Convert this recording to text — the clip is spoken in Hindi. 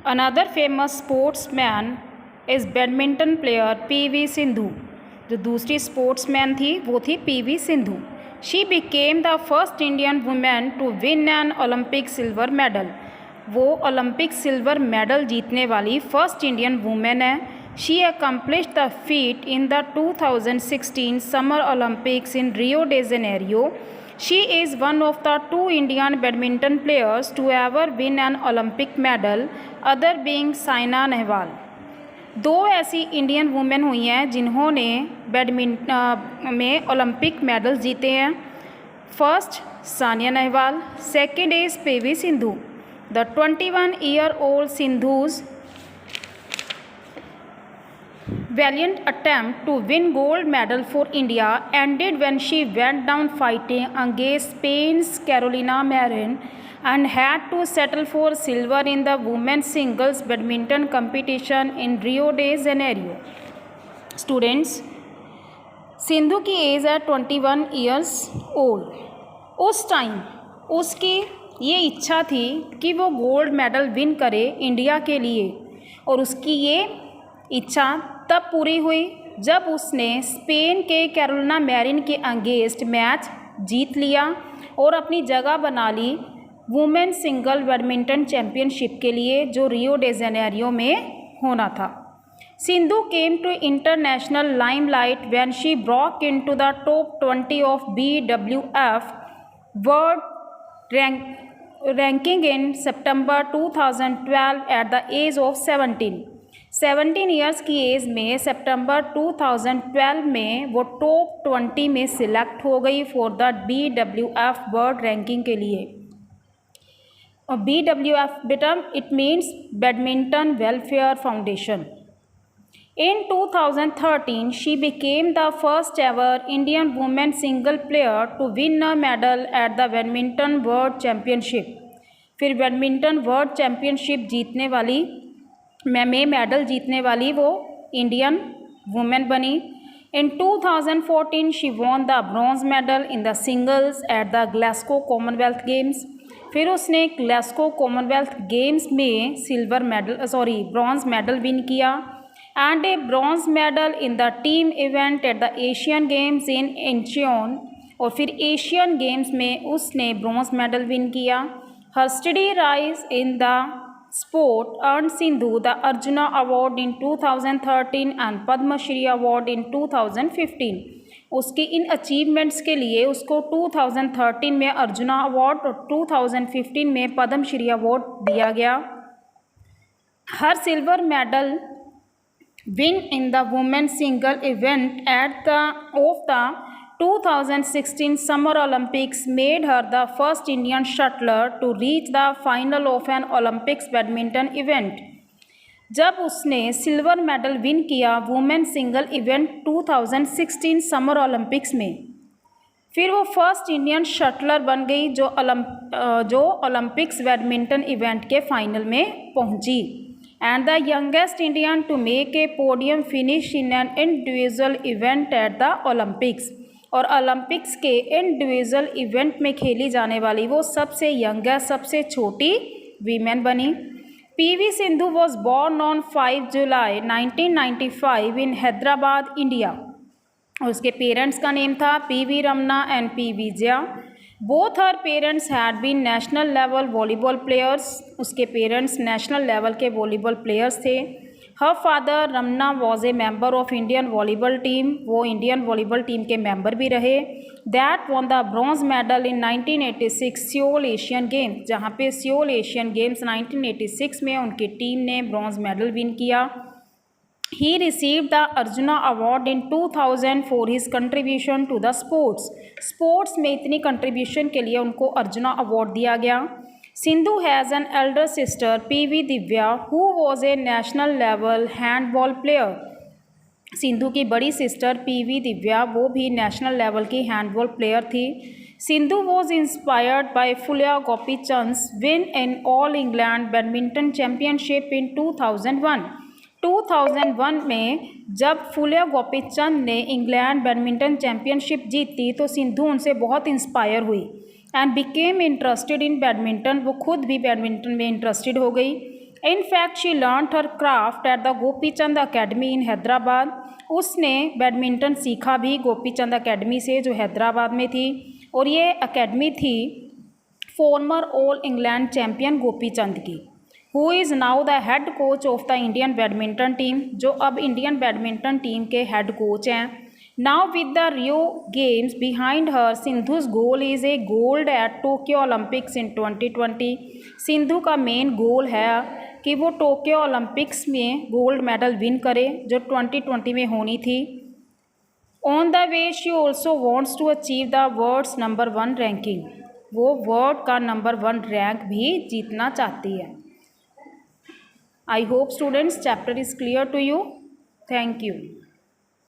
Another famous sportsman is badminton player PV Sindhu. जो दूसरी स्पोर्ट्समैन थी वो थी PV Sindhu. She became the first Indian women to win an Olympic silver medal. वो ओलंपिक सिल्वर मेडल जीतने वाली फर्स्ट इंडियन वुमेन है। She accomplished the feat in the 2016 Summer Olympics in Rio de Janeiro. She is one of the two Indian badminton players to ever win an Olympic medal, other being Saina Nehwal. दो ऐसी इंडियन वुमेन हुई हैं जिन्होंने बैडमिंटन में ओलंपिक मेडल्स जीते हैं। First Sania Nehwal, second is PV Sindhu. The 21-year-old सिंधु's valiant attempt to win gold medal for India ended when she went down fighting against Spain's Carolina Marin and had to settle for silver in the women's singles badminton competition in Rio de Janeiro. Students, Sindhu की एज है 21 years old। उस टाइम उसकी ये इच्छा थी कि वो गोल्ड मेडल विन करे इंडिया के लिए, और उसकी ये इच्छा तब पूरी हुई जब उसने स्पेन के कैरोलिना मैरिन के अगेंस्ट मैच जीत लिया और अपनी जगह बना ली वुमेन सिंगल बैडमिंटन चैम्पियनशिप के लिए, जो रियो डे जेनेरियो में होना था। Sindhu came to international limelight when she broke into the top 20 of BWF world ranking in September 2012 at the age of 17 years की एज में सितंबर 2012 में वो टॉप 20 में सिलेक्ट हो गई for the BWF world ranking के लिए। और BWF बेटा it means badminton welfare foundation. In 2013 she became the first ever Indian women single player to win a medal at the badminton world championship. फिर बैडमिंटन वर्ल्ड चैम्पियनशिप जीतने वाली में मेडल जीतने वाली वो इंडियन वुमेन बनी। इन 2014 she von the bronze medal in the singles at the Glasgow Commonwealth games. फिर उसने ग्लासगो कॉमनवेल्थ गेम्स में ब्रॉन्ज मेडल विन किया and A bronze medal in the team event at the Asian games in Incheon. और फिर एशियन गेम्स में उसने ब्रॉन्ज मेडल विन किया। Her steady rise in the sport earned Sindhu the Arjuna Award in 2013 and Padma Shri Award in 2015। उसकी इन अचीवमेंट्स के लिए उसको 2013 में अर्जुना अवार्ड और 2015 में पद्म श्री अवार्ड दिया गया। Her silver medal win in the women single event at the 2016 Summer Olympics made her the first Indian shuttler to reach the final of an Olympics badminton event. जब उसने सिल्वर मेडल विन किया women single event 2016 summer Olympics में, फिर वो फर्स्ट इंडियन शटलर बन गई जो ओलंपिक्स बैडमिंटन इवेंट के फाइनल में पहुंची। And the youngest Indian to make a podium finish in an individual event at the Olympics. और ओलंपिक्स के इंडिविजुअल इवेंट में खेली जाने वाली वो सबसे यंगेस्ट सबसे छोटी वीमेन बनी। PV Sindhu was born on 5 July 1995 in Hyderabad India. और उसके पेरेंट्स का नेम था PV Ramana and P Vijaya. Both her parents had been national level volleyball players. उसके पेरेंट्स नेशनल लेवल के वॉलीबॉल प्लेयर्स थे। Her father Ramana was a member of Indian volleyball team. वो इंडियन वॉलीबॉल टीम के मेंबर भी रहे। That won the bronze medal in 1986 Seoul Asian games, जहाँ पे सियोल एशियन गेम्स 1986 में उनकी टीम ने ब्रॉन्ज मेडल विन किया। He received the Arjuna award in 2000 for his contribution to the sports में इतनी कंट्रीब्यूशन के लिए उनको अर्जुना अवार्ड दिया गया। Sindhu has an elder sister PV Divya who was a national level handball player। Sindhu की बड़ी सिस्टर पीवी दिव्या वो भी नेशनल लेवल की हैंडबॉल प्लेयर थी। Sindhu was inspired by Pullela Gopichand's win in all England badminton championship in 2001। 2001 में जब फुलिया गोपीचंद ने इंग्लैंड बैडमिंटन चैम्पियनशिप जीती तो सिंधु उनसे बहुत इंस्पायर हुई and became interested in badminton. वो खुद भी बैडमिंटन में इंटरेस्टेड हो गई। In fact she learn her craft at the Gopi Chand academy in Hyderabad. उसने बैडमिंटन सीखा भी गोपी चंद अकेडमी से जो हैदराबाद में थी, और ये अकेडमी थी farmer all England champion Gopi Chand की, who is now the head coach of the Indian badminton team, जो अब इंडियन बैडमिंटन टीम के हेड कोच हैं। Now with the Rio games behind her, Sindhu's goal is a gold eight Tokyo Olympics इन 2020। सिंधु का मेन गोल है कि वो टोक्यो ओलंपिक्स में गोल्ड मेडल विन करे जो 2020 में होनी थी। On the way she also wants to achieve the world's number 1 ranking, वो वर्ल्ड का नंबर 1 रैंक भी जीतना चाहती है। I hope students chapter is clear to you. Thank you.